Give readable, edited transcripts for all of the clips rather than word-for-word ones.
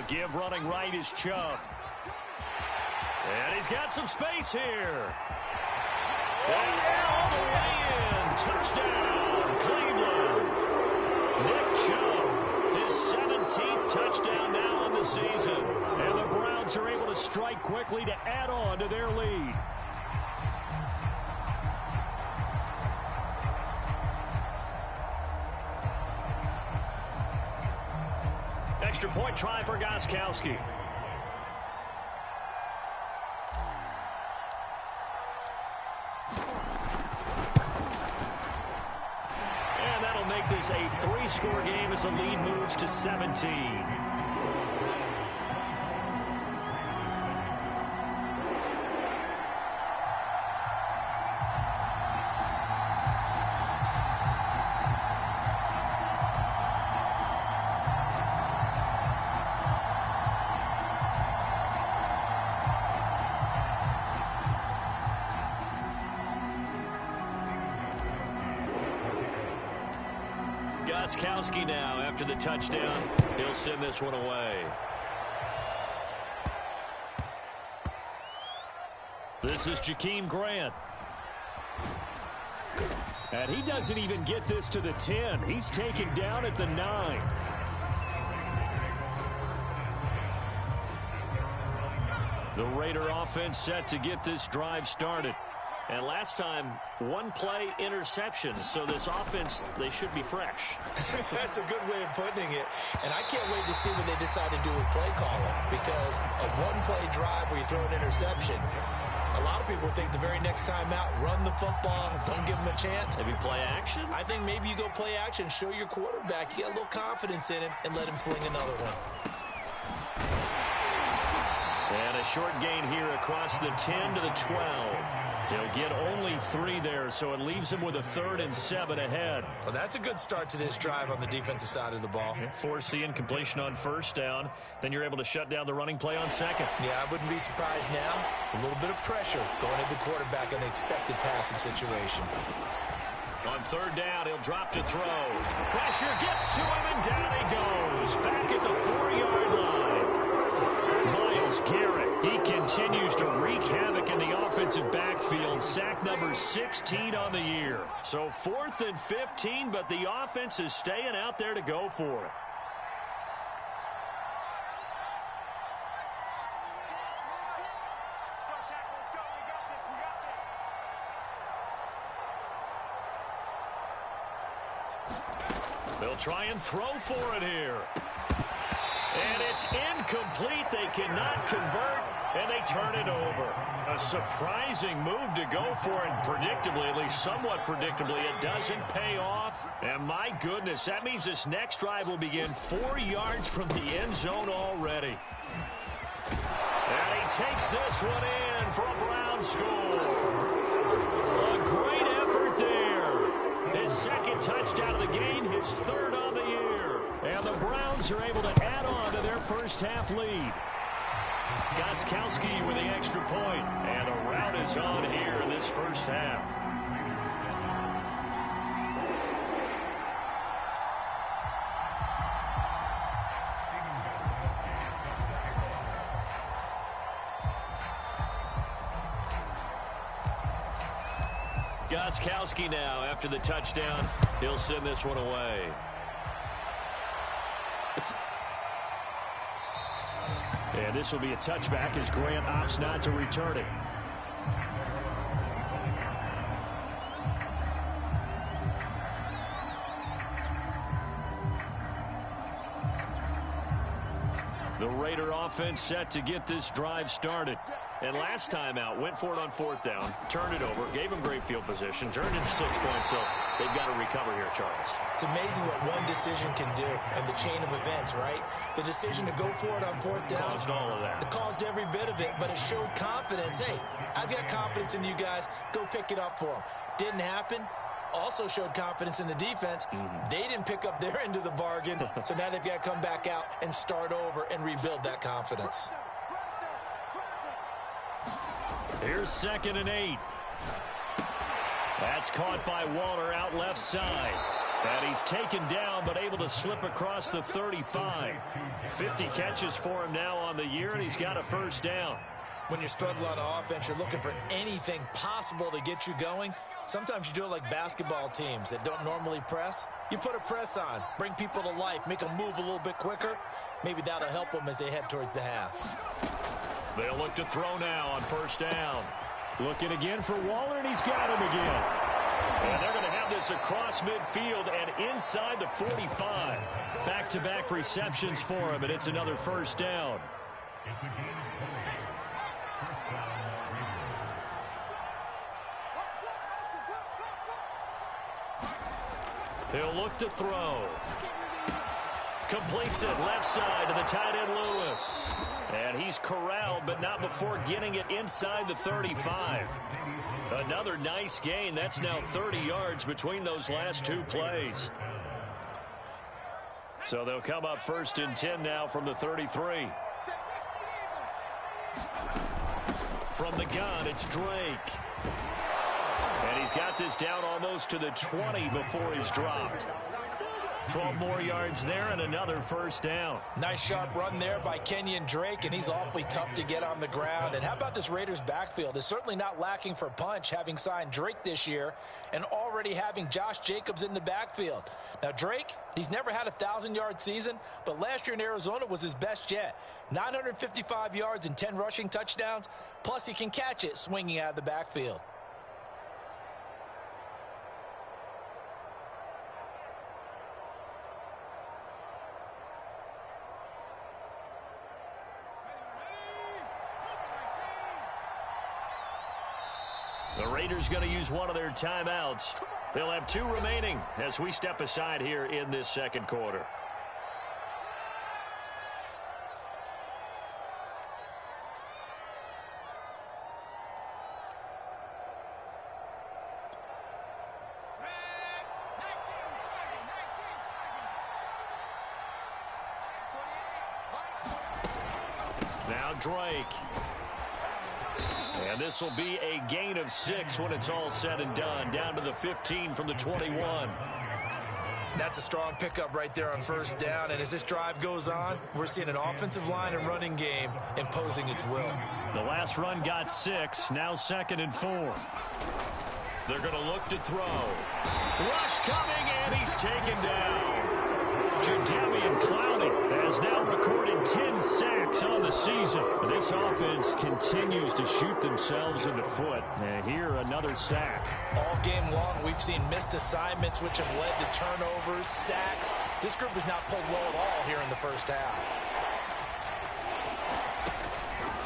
The give running right is Chubb. And he's got some space here. And all the way in. Touchdown, Cleveland. Nick Chubb, his 17th touchdown now on the season. And the Browns are able to strike quickly to add on to their lead. Extra point try for Gostkowski. And that'll make this a 3-score game as the lead moves to 17. Gostkowski now after the touchdown. He'll send this one away. This is Jakeem Grant. And he doesn't even get this to the 10. He's taken down at the 9. The Raider offense set to get this drive started. And last time, one-play interception. So this offense, they should be fresh. That's a good way of putting it. And I can't wait to see what they decide to do with play calling. Because a one-play drive where you throw an interception, a lot of people think the very next time out, run the football, don't give them a chance. Maybe play action? I think maybe you go play action, show your quarterback, you get a little confidence in him, and let him fling another one. And a short gain here across the 10 to the 12. He'll get only 3 there, so it leaves him with a 3rd and 7 ahead. Well, that's a good start to this drive on the defensive side of the ball. Force the incompletion on 1st down. Then you're able to shut down the running play on 2nd. Yeah, I wouldn't be surprised now. A little bit of pressure going at the quarterback in an expected passing situation. On 3rd down, he'll drop to throw. Pressure gets to him, and down he goes. Back at the 4-yard line. Myles Garrett, he continues to wreak havoc in the offensive backfield. Sack number 16 on the year. So 4th and 15, but the offense is staying out there to go for it. They'll try and throw for it here. And it's incomplete. They cannot convert, and they turn it over. A surprising move to go for, and predictably, at least somewhat predictably, it doesn't pay off. And my goodness, that means this next drive will begin 4 yards from the end zone already. And he takes this one in for a Brown score. A great effort there. His 2nd touchdown of the game, his 3rd on the year. And the Browns are able to add on to their first-half lead. Gostkowski with the extra point. And the rout is on here in this first half. Gostkowski now after the touchdown. He'll send this one away. And this will be a touchback as Grant opts not to return it. The Raider offense set to get this drive started. And last time out, went for it on 4th down, turned it over, gave him great field position, turned into 6 points, so they've got to recover here, Charles. It's amazing what one decision can do in the chain of events, right? The decision to go for it on 4th down. Caused all of that. It caused every bit of it, but it showed confidence. Hey, I've got confidence in you guys. Go pick it up for them. Didn't happen. Also showed confidence in the defense. They didn't pick up their end of the bargain, so now they've got to come back out and start over and rebuild that confidence. Here's 2nd and 8. That's caught by Waller out left side. And he's taken down, but able to slip across the 35. 50 catches for him now on the year, and he's got a first down. When you struggle on offense, you're looking for anything possible to get you going. Sometimes you do it like basketball teams that don't normally press. You put a press on, bring people to life, make them move a little bit quicker. Maybe that'll help them as they head towards the half. They'll look to throw now on first down. Looking again for Waller, and he's got him again. And they're going to have this across midfield and inside the 45. Back-to-back receptions for him, and it's another first down. He'll look to throw. Completes it left side to the tight end Lewis. And he's corralled, but not before getting it inside the 35. Another nice gain. That's now 30 yards between those last two plays. So they'll come up first and 10 now from the 33. From the gun, it's Drake. And he's got this down almost to the 20 before he's dropped. 12 more yards there and another first down. Nice sharp run there by Kenyon Drake, and he's awfully tough to get on the ground. And how about this Raiders backfield? It's certainly not lacking for punch, having signed Drake this year and already having Josh Jacobs in the backfield. Now, Drake, he's never had a 1,000-yard season, but last year in Arizona was his best yet. 955 yards and 10 rushing touchdowns, plus he can catch it swinging out of the backfield. The Raiders going to use one of their timeouts. They'll have 2 remaining as we step aside here in this second quarter. Now Drake. And this will be a gain of 6 when it's all said and done. Down to the 15 from the 21. That's a strong pickup right there on first down. And as this drive goes on, we're seeing an offensive line and running game imposing its will. The last run got 6. Now 2nd and 4. They're going to look to throw. Rush coming, and he's taken down. Jadeveon Clowney has now recorded 10 sacks on the season. This offense continues to shoot themselves in the foot. And here, another sack. All game long, we've seen missed assignments, which have led to turnovers, sacks. This group has not played well at all here in the first half.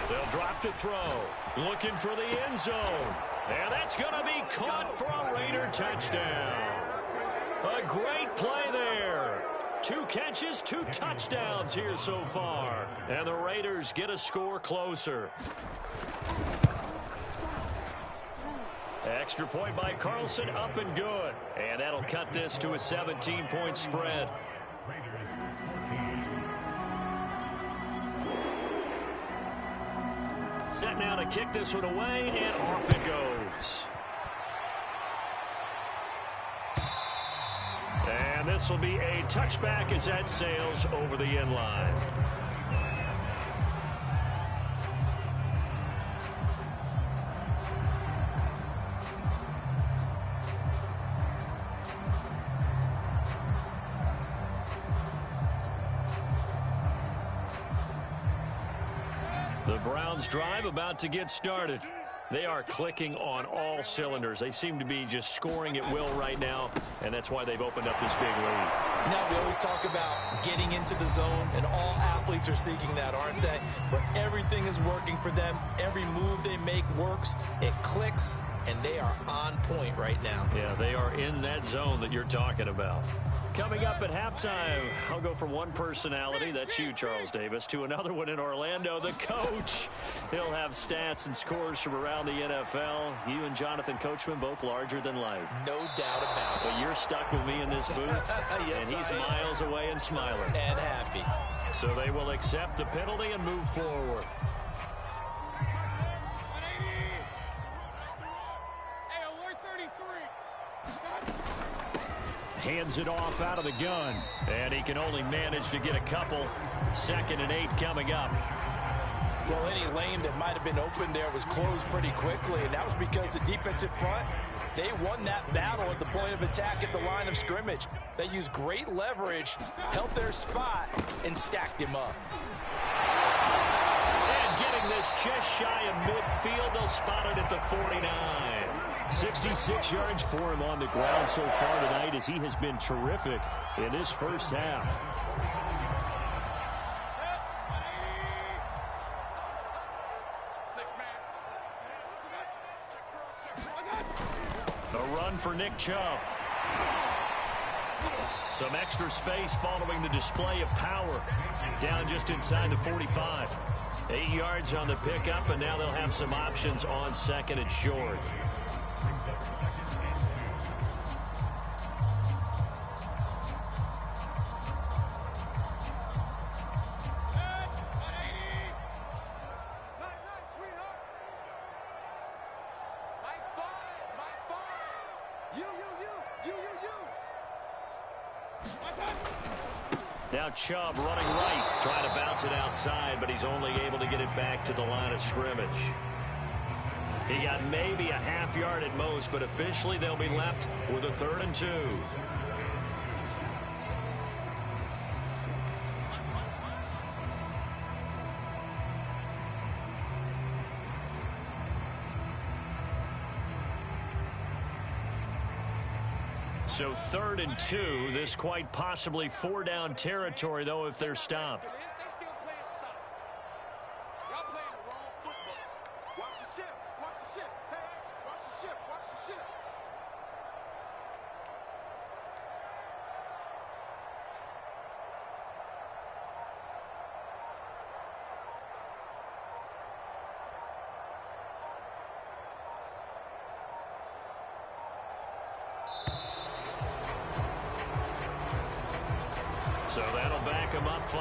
They'll drop to throw. Looking for the end zone. And that's going to be caught for a Raider touchdown. A great play there. 2 catches, 2 touchdowns here so far. And the Raiders get a score closer. Extra point by Carlson, up and good. And that'll cut this to a 17-point spread. Set now to kick this one away, and off it goes. And this will be a touchback as that sails over the end line. The Browns drive about to get started. They are clicking on all cylinders. They seem to be just scoring at will right now, and that's why they've opened up this big lead. Now, we always talk about getting into the zone, and all athletes are seeking that, aren't they? But everything is working for them. Every move they make works. It clicks, and they are on point right now. Yeah, they are in that zone that you're talking about. Coming up at halftime, I'll go from one personality, that's you, Charles Davis, to another one in Orlando, the coach. He'll have stats and scores from around the NFL. You and Jonathan Coachman, both larger than life. No doubt about it. But you're stuck with me in this booth, yes, and he's miles away and smiling. And happy. So they will accept the penalty and move forward. hands it off out of the gun. And he can only manage to get a couple. 2nd and 8 coming up. Well, any lane that might have been open there was closed pretty quickly, and that was because the defensive front, they won that battle at the point of attack at the line of scrimmage. They used great leverage, held their spot, and stacked him up. And getting this just shy of midfield, they'll spot it at the 49. 66 yards for him on the ground so far tonight as he has been terrific in this first half. A run for Nick Chubb. Some extra space following the display of power. Down just inside the 45. 8 yards on the pickup, and now they'll have some options on 2nd and short. Now Chubb running right, trying to bounce it outside, but he's only able to get it back to the line of scrimmage. He got maybe a half yard at most, but officially they'll be left with a 3rd and 2. So 3rd and 2, this quite possibly 4-down territory, though, if they're stopped. So that'll back him up 5.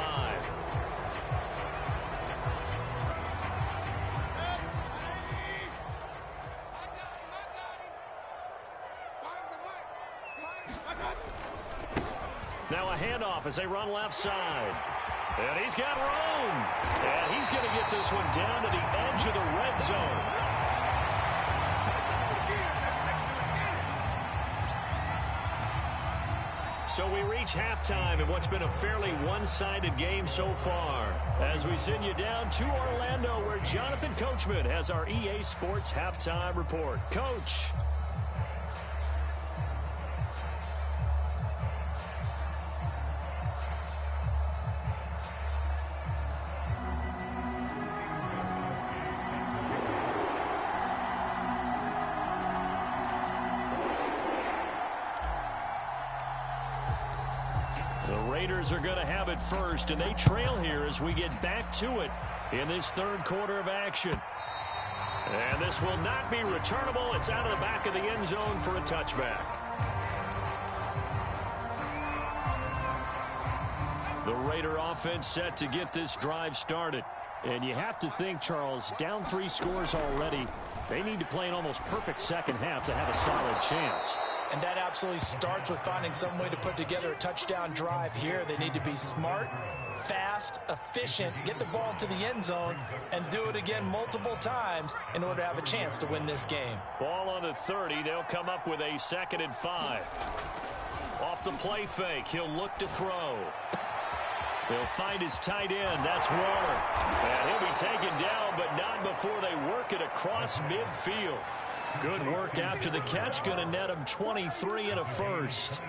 Now a handoff as they run left side. And he's got room. And he's going to get this one down to the edge of the red zone. So we reach halftime in what's been a fairly one-sided game so far. As we send you down to Orlando, where Jonathan Coachman has our EA Sports Halftime Report. Coach. The Raiders are going to have it first, and they trail here as we get back to it in this 3rd quarter of action. And this will not be returnable. It's out of the back of the end zone for a touchback. The Raider offense set to get this drive started. And you have to think, Charles, down 3 scores already. They need to play an almost perfect second half to have a solid chance. And that absolutely starts with finding some way to put together a touchdown drive here. They need to be smart, fast, efficient, get the ball to the end zone, and do it again multiple times in order to have a chance to win this game. Ball on the 30. They'll come up with a 2nd and 5. Off the play fake, he'll look to throw. He'll find his tight end. That's Waller. And he'll be taken down, but not before they work it across midfield. Good work after the catch. Going to net him 23 and a first.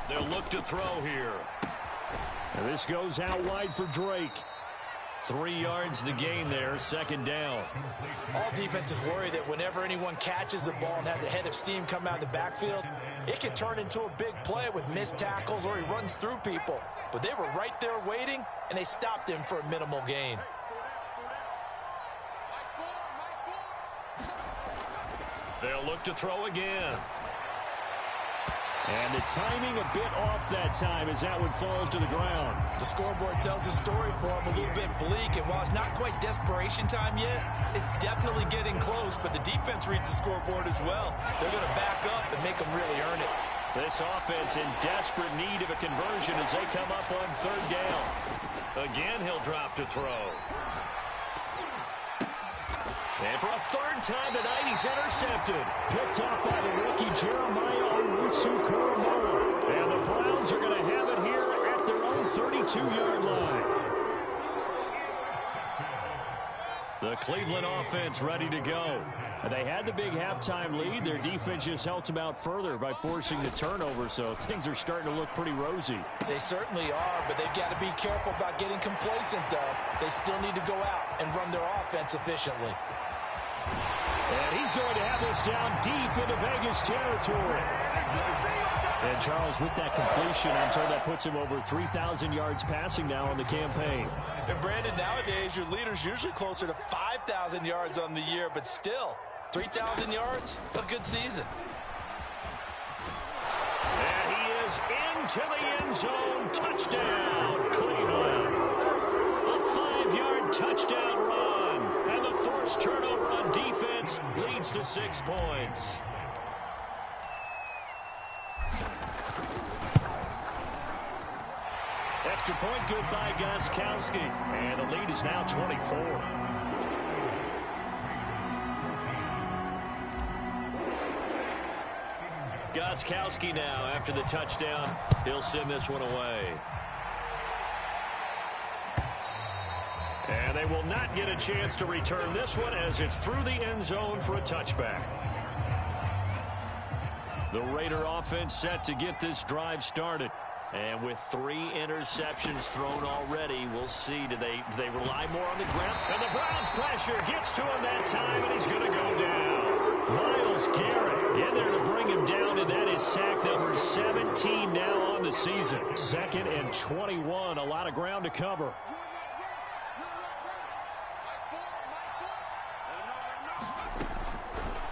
They'll look to throw here. And this goes out wide for Drake. 3 yards the gain there, 2nd down. All defenses worry that whenever anyone catches the ball and has a head of steam come out of the backfield, it can turn into a big play with missed tackles or he runs through people. But they were right there waiting, and they stopped him for a minimal gain. They'll look to throw again. And the timing a bit off that time as that one falls to the ground. The scoreboard tells a story for him, a little bit bleak. And while it's not quite desperation time yet, it's definitely getting close. But the defense reads the scoreboard as well. They're going to back up and make them really earn it. This offense in desperate need of a conversion as they come up on third down. Again, he'll drop to throw. And for a third time tonight, he's intercepted. Picked off by the rookie Jeremiah Owusu-Koramoah. And the Browns are going to have it here at their own 32-yard line. The Cleveland offense ready to go. They had the big halftime lead. Their defense just helped them out further by forcing the turnover, so things are starting to look pretty rosy. They certainly are, but they've got to be careful about getting complacent, though. They still need to go out and run their offense efficiently. And he's going to have this down deep into Vegas territory. And Charles, with that completion, I'm told that puts him over 3,000 yards passing now on the campaign. And Brandon, nowadays your leader's usually closer to 5,000 yards on the year, but still, 3,000 yards, a good season. And he is into the end zone. Touchdown, Cleveland. A 5-yard touchdown run. And the forced turnover on defense leads to 6 points. Extra point good by Gostkowski. And the lead is now 24. Gostkowski now after the touchdown. He'll send this one away. And they will not get a chance to return this one as it's through the end zone for a touchback. The Raider offense set to get this drive started. And with 3 interceptions thrown already, we'll see. Do they rely more on the ground? And the Browns pressure gets to him that time, and he's going to go down. Myles Garrett in there to bring him down, and that is sack number 17 now on the season. 2nd and 21, a lot of ground to cover.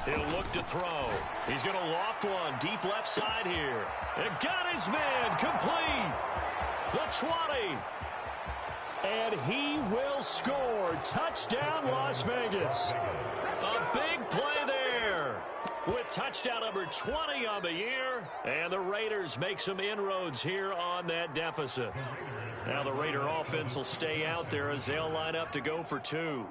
He'll look to throw. He's going to loft one deep left side here. And got his man complete. The 20. And he will score. Touchdown, Las Vegas. A big play there. With touchdown number 20 on the year. And the Raiders make some inroads here on that deficit. Now the Raider offense will stay out there as they'll line up to go for 2.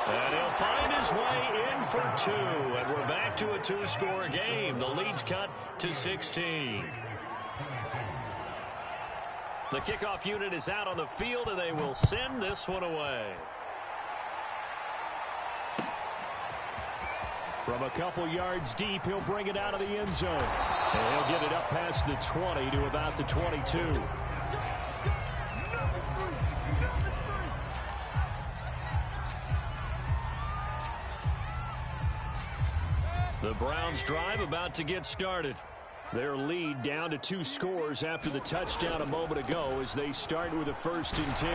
And he'll find his way in for 2. And we're back to a 2-score game. The lead's cut to 16. The kickoff unit is out on the field, and they will send this one away. From a couple yards deep, he'll bring it out of the end zone. And he'll get it up past the 20 to about the 22. The Browns drive about to get started. Their lead down to 2 scores after the touchdown a moment ago as they start with a 1st and 10.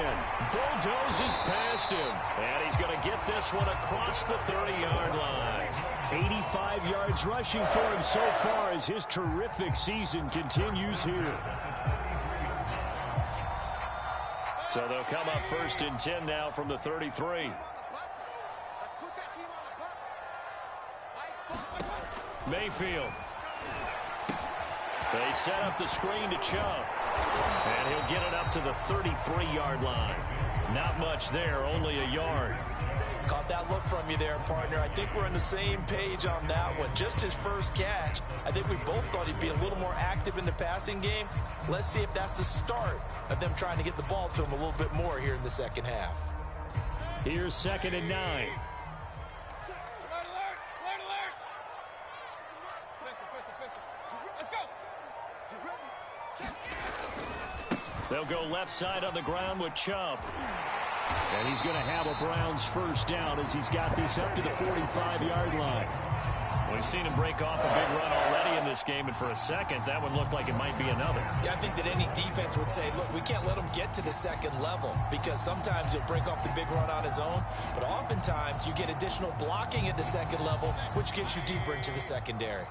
Bulldozes past him. And he's going to get this one across the 30-yard line. 85 yards rushing for him so far as his terrific season continues here. So they'll come up 1st and 10 now from the 33. Mayfield. They set up the screen to Chubb. And he'll get it up to the 33-yard line. Not much there, only a yard. Caught that look from you there, partner. I think we're on the same page on that one. Just his first catch. I think we both thought he'd be a little more active in the passing game. Let's see if that's the start of them trying to get the ball to him a little bit more here in the second half. Here's 2nd and 9. They'll go left side on the ground with Chubb. And he's going to have a Browns 1st down as he's got this up to the 45-yard line. We've seen him break off a big run already in this game, and for a second, that one looked like it might be another. Yeah, I think that any defense would say, look, we can't let him get to the second level, because sometimes he'll break off the big run on his own, but oftentimes you get additional blocking at the second level, which gets you deeper into the secondary.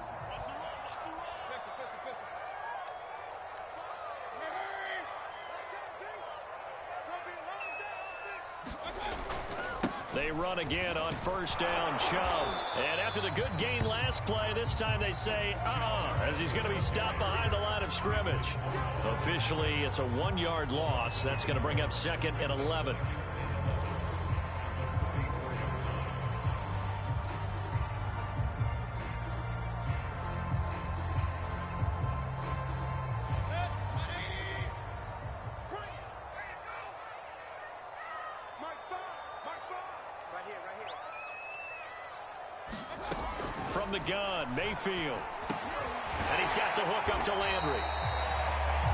They run again on first down, Chubb. And after the good gain last play, this time they say, as he's going to be stopped behind the line of scrimmage. Officially, it's a 1-yard loss. That's going to bring up 2nd and 11. From the gun, Mayfield. And he's got the hook up to Landry.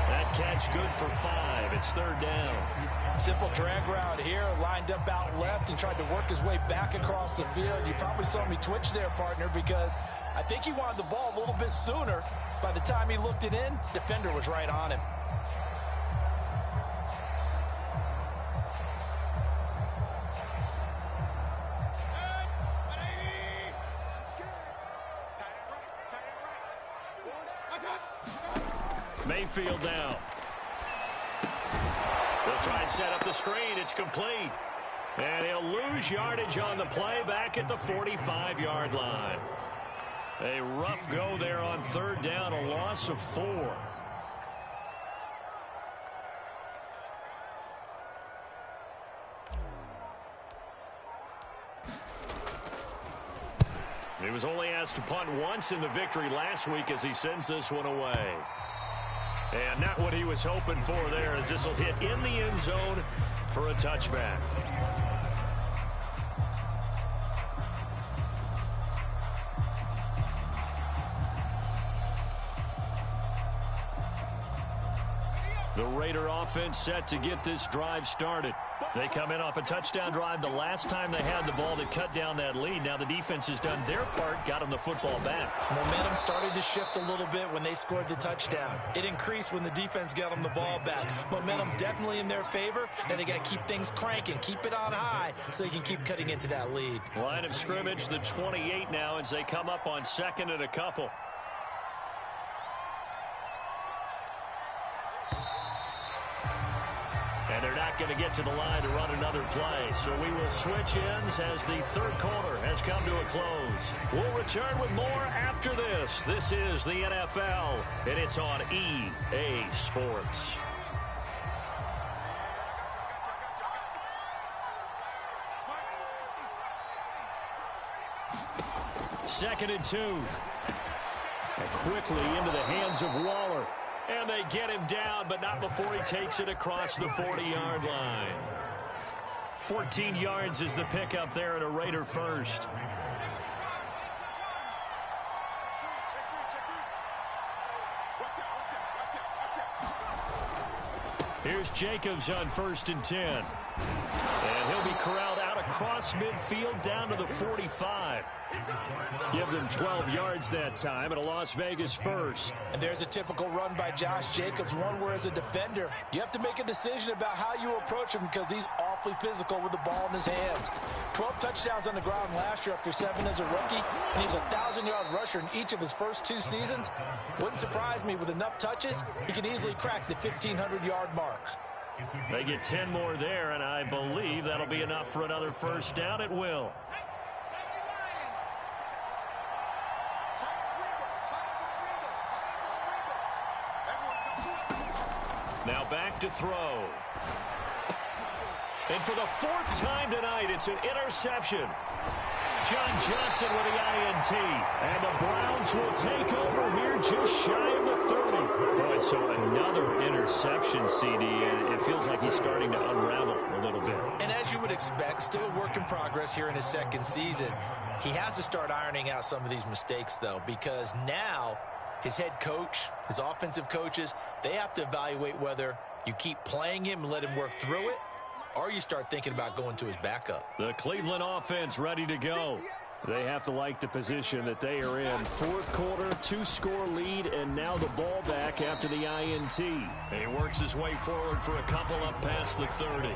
That catch good for 5. It's 3rd down. Simple drag route here, lined up out left and tried to work his way back across the field. You probably saw me twitch there, partner, because I think he wanted the ball a little bit sooner. By the time he looked it in, defender was right on him. Mayfield down. They'll try and set up the screen. It's complete. And he'll lose yardage on the play back at the 45-yard line. A rough go there on 3rd down, a loss of 4. He was only asked to punt once in the victory last week as he sends this one away. And not what he was hoping for there, as this will hit in the end zone for a touchback. The Raider offense set to get this drive started. They come in off a touchdown drive the last time they had the ball that cut down that lead. Now the defense has done their part, got them the football back. Momentum started to shift a little bit when they scored the touchdown. It increased when the defense got them the ball back. Momentum definitely in their favor. Now they got to keep things cranking, keep it on high so they can keep cutting into that lead. Line of scrimmage, the 28 now as they come up on 2nd and a couple. And they're not going to get to the line to run another play. So we will switch ends as the 3rd quarter has come to a close. We'll return with more after this. This is the NFL, and it's on EA Sports. Second and 2. And quickly into the hands of Waller. And they get him down, but not before he takes it across the 40-yard line. 14 yards is the pickup there at a Raider first. Here's Jacobs on 1st and 10. And he'll be corralled out across midfield down to the 45. Give them 12 yards that time at a Las Vegas first. And there's a typical run by Josh Jacobs, one where as a defender, you have to make a decision about how you approach him because he's awfully physical with the ball in his hands. 12 touchdowns on the ground last year after 7 as a rookie, and he was a 1,000-yard rusher in each of his first 2 seasons. Wouldn't surprise me, with enough touches, he could easily crack the 1,500-yard mark. They get 10 more there, and I believe that'll be enough for another first down. It will. Now back to throw. And for the 4th time tonight, it's an interception. John Johnson with the INT. And the Browns will take over here just shy of the 30. Boy, so another interception, CD, and it feels like he's starting to unravel a little bit. And as you would expect, still a work in progress here in his 2nd season. He has to start ironing out some of these mistakes, though, because now his head coach, his offensive coaches, they have to evaluate whether you keep playing him and let him work through it, or you start thinking about going to his backup. The Cleveland offense ready to go. They have to like the position that they are in. Fourth quarter, 2-score lead, and now the ball back after the INT. He works his way forward for a couple up past the 30.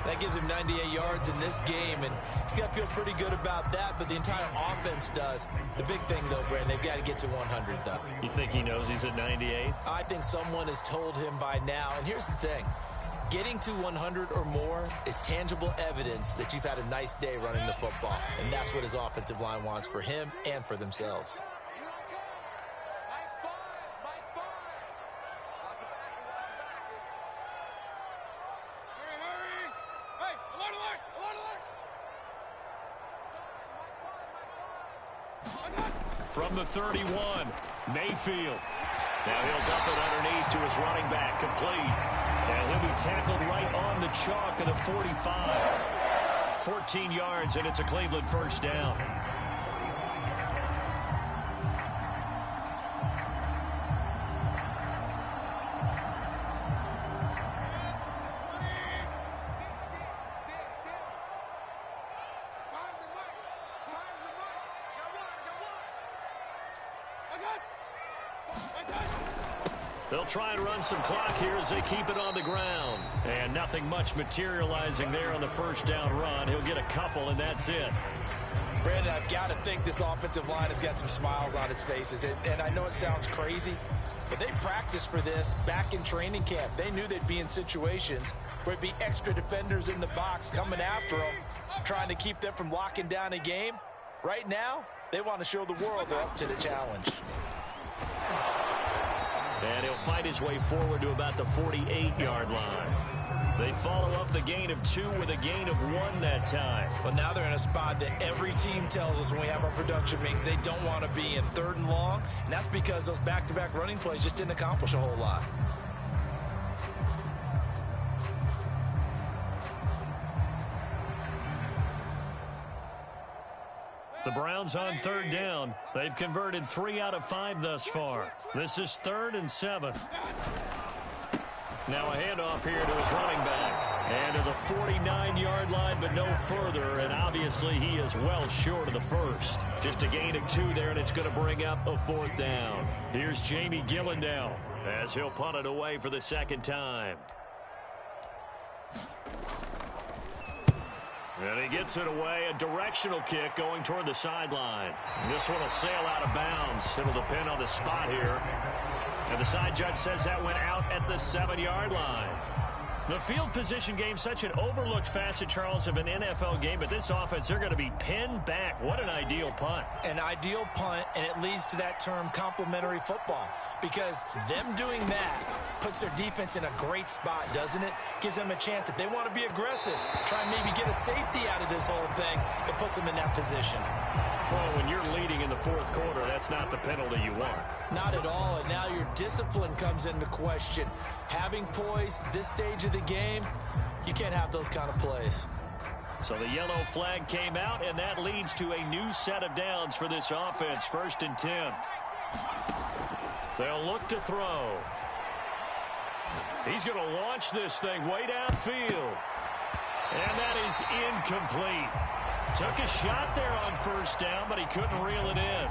That gives him 98 yards in this game, and he's got to feel pretty good about that, but the entire offense does. The big thing, though, Brandon, they've got to get to 100, though. You think he knows he's at 98? I think someone has told him by now, and here's the thing. Getting to 100 or more is tangible evidence that you've had a nice day running the football, and that's what his offensive line wants for him and for themselves. From the 31, Mayfield. Now he'll dump it underneath to his running back, complete. And he'll be tackled right on the chalk of the 45. 14 yards, and it's a Cleveland first down. They'll try and run some clock here as they keep it on the ground. And nothing much materializing there on the first down run. He'll get a couple, and that's it. Brandon, I've got to think this offensive line has got some smiles on its faces. And I know it sounds crazy, but they practiced for this back in training camp. They knew they'd be in situations where it'd be extra defenders in the box coming after them, trying to keep them from locking down a game. Right now, they want to show the world they're up to the challenge. And he'll find his way forward to about the 48-yard line. They follow up the gain of 2 with a gain of 1 that time. Well, now they're in a spot that every team tells us when we have our production meetings they don't want to be in, 3rd and long. And that's because those back-to-back running plays just didn't accomplish a whole lot. The Browns on 3rd down. They've converted 3 out of 5 thus far. This is 3rd and 7. Now a handoff here to his running back. And to the 49-yard line, but no further. And obviously he is well short of the first. Just a gain of 2 there, and it's going to bring up a 4th down. Here's Jamie Gillandale as he'll punt it away for the 2nd time. And he gets it away, a directional kick going toward the sideline. This one will sail out of bounds. It'll depend on the spot here. And the side judge says that went out at the 7-yard line. The field position game, such an overlooked facet, Charles, of an NFL game, but this offense, they're going to be pinned back. What an ideal punt. An ideal punt, and it leads to that term complementary football, because them doing that puts their defense in a great spot, doesn't it? Gives them a chance. If they want to be aggressive, try and maybe get a safety out of this whole thing, it puts them in that position. Well, when you're leading in the 4th quarter, that's not the penalty you want. Not at all, and now your discipline comes into question. Having poise this stage of the game, you can't have those kind of plays. So the yellow flag came out, and that leads to a new set of downs for this offense. 1st and 10. They'll look to throw. He's going to launch this thing way downfield. And that is incomplete. Took a shot there on 1st down, but he couldn't reel it in.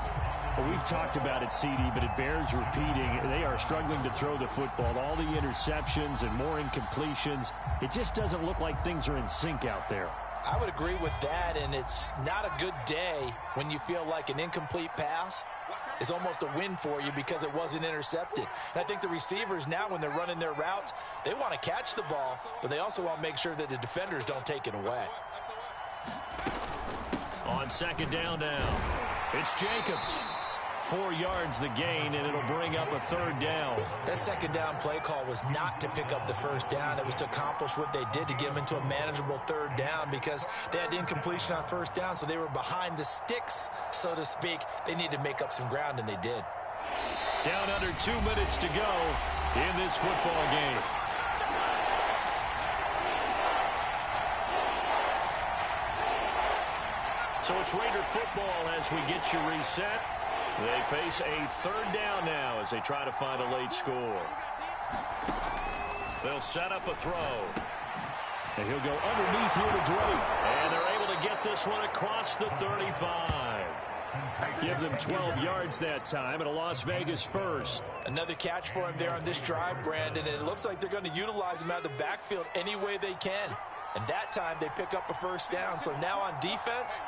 Well, we've talked about it, CD, but it bears repeating. They are struggling to throw the football. All the interceptions and more incompletions. It just doesn't look like things are in sync out there. I would agree with that, and it's not a good day when you feel like an incomplete pass is almost a win for you because it wasn't intercepted. And I think the receivers now, when they're running their routes, they want to catch the ball, but they also want to make sure that the defenders don't take it away. On 2nd down now, it's Jacobs. 4 yards the gain, and it'll bring up a 3rd down. That 2nd down play call was not to pick up the 1st down. It was to accomplish what they did to get them into a manageable 3rd down because they had incompletion on 1st down, so they were behind the sticks, so to speak. They needed to make up some ground, and they did. Down under 2 minutes to go in this football game. So it's Raider football as we get you reset. They face a 3rd down now as they try to find a late score. They'll set up a throw. And he'll go underneath here to Drake. And they're able to get this one across the 35. Give them 12 yards that time, and a Las Vegas first. Another catch for him there on this drive, Brandon, and it looks like they're going to utilize him out of the backfield any way they can. And that time they pick up a first down. So now on defense,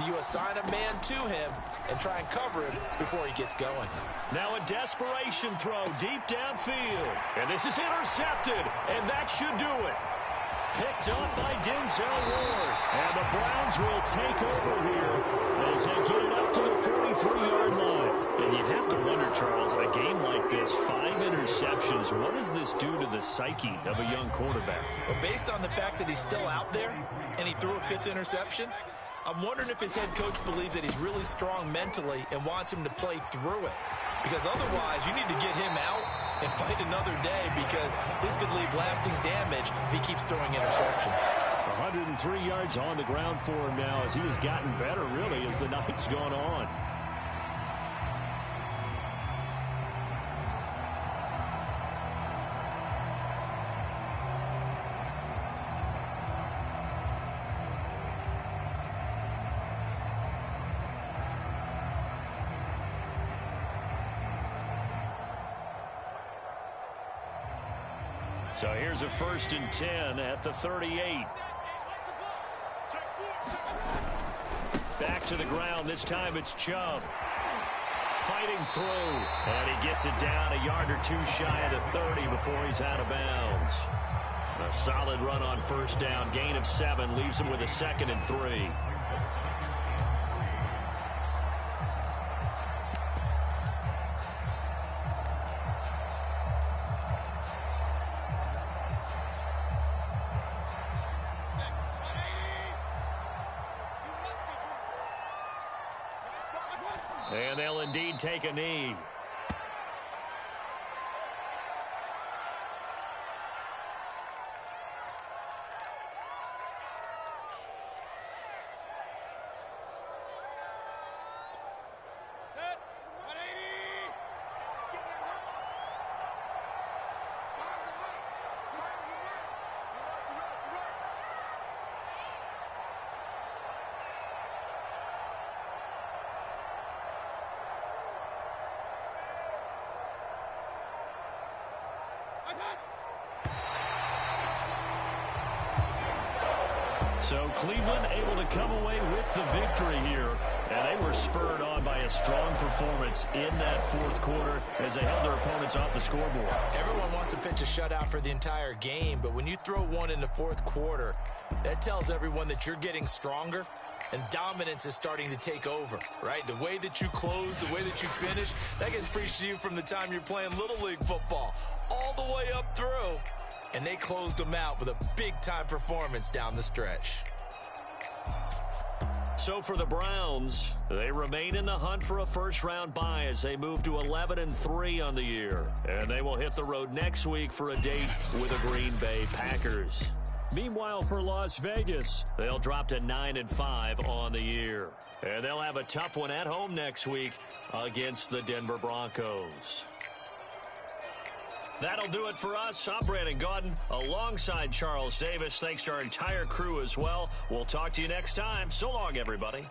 you assign a man to him and try and cover him before he gets going. Now a desperation throw deep downfield. And this is intercepted, and that should do it. Picked up by Denzel Ward. And the Browns will take over here as they get it up to the 43-yard line. And you have to wonder, Charles, in a game like this, 5 interceptions, what does this do to the psyche of a young quarterback? Well, based on the fact that he's still out there and he threw a 5th interception, I'm wondering if his head coach believes that he's really strong mentally and wants him to play through it. Because otherwise, you need to get him out and fight another day, because this could leave lasting damage if he keeps throwing interceptions. 103 yards on the ground for him now as he has gotten better, really, as the night's gone on. So here's a 1st and 10 at the 38. Back to the ground. This time it's Chubb. Fighting through. And he gets it down a yard or 2 shy of the 30 before he's out of bounds. A solid run on 1st down. Gain of 7 leaves him with a 2nd and 3. And they'll indeed take a knee. So Cleveland able to come away with the victory here. And they were spurred on by a strong performance in that 4th quarter as they held their opponents off the scoreboard. Everyone wants to pitch a shutout for the entire game, but when you throw one in the 4th quarter, that tells everyone that you're getting stronger and dominance is starting to take over, right? The way that you close, the way that you finish, that gets preached to you from the time you're playing Little League football all the way up through. And they closed them out with a big-time performance down the stretch. So for the Browns, they remain in the hunt for a first-round bye as they move to 11-3 on the year. And they will hit the road next week for a date with the Green Bay Packers. Meanwhile, for Las Vegas, they'll drop to 9-5 on the year. And they'll have a tough one at home next week against the Denver Broncos. That'll do it for us. I'm Brandon Gaudin alongside Charles Davis. Thanks to our entire crew as well. We'll talk to you next time. So long, everybody.